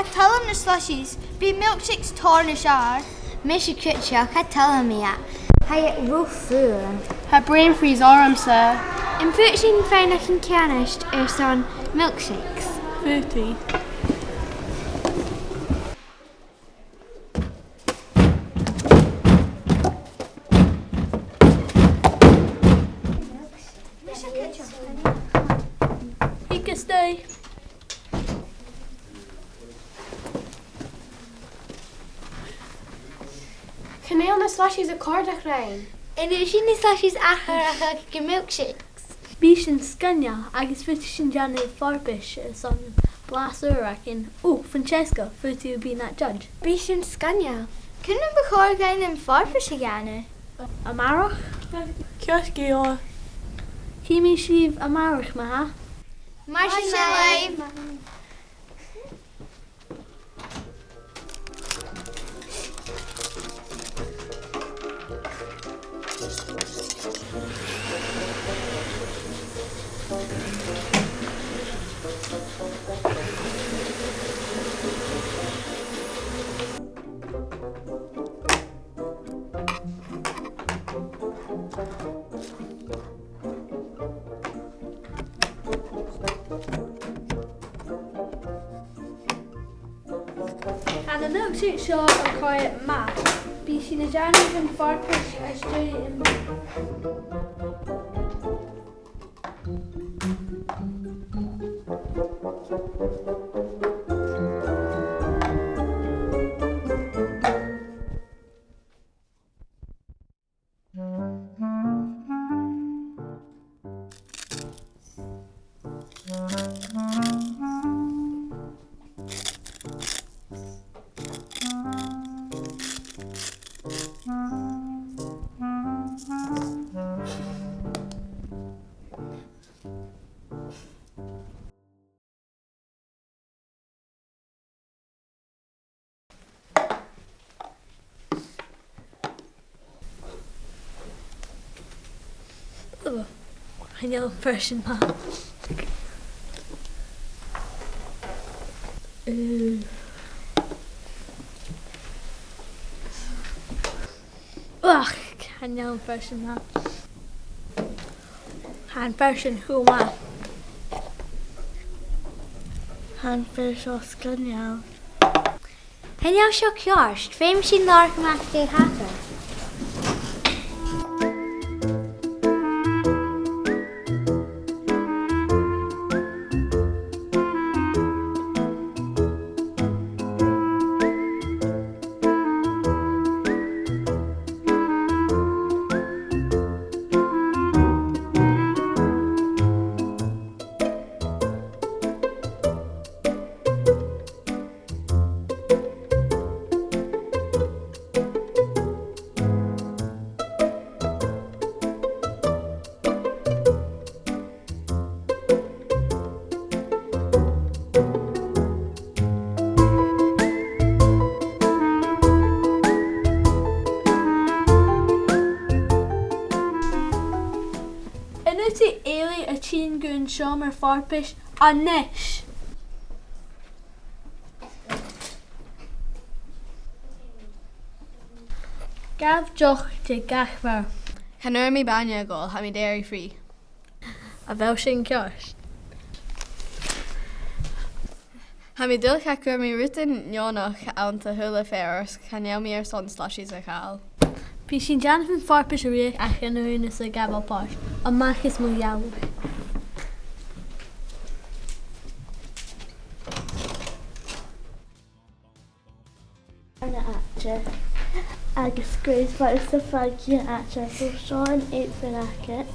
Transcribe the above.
Catalan na slushies, be milkshakes torn a shar. Misha Kutchel, Catalan me at. Hay rough food. Her brain freeze arm, sir. In Putin Feinach and Canished are son milkshakes. 30. He can stay. Canal na slushies a cordach rain. And if she needs slushies achar milkshakes. Bishan Scania, agus Fitishin Johnny Farpish, son Blasurak in. Oh, Francesca, Futu being that judge. Bishan Scania. Kunnen we gewoon gaan in farfish gaan? Amarach? Kioski or Kimi Shiv Amarach, maha? Martin live. And the milkshake shop are quiet math. Bishan the Johnny and Farpish are straight in. Oh, I know person, ma. Ugh, I know person, ma. Han person who ma. Han fish or Scania. And now show Kjost, famous in Lark Master Hatter. Inuti Ailey a Chin Goon Shomer Farpish a Nish. Gav Joch to Gachvar. Canur mi banya gol, ha mi dairy free. A Velshin Kjost. Ha mi dil cacur mi rutin nionach anta hula ferris, can yell mi son slushies a cal. Bishin Jonathan Farpish a Rick Achanurina a Gavel Posh. A Marcus Muyalu. Agus Grace was the faggy actor for Sean 8 for Racket.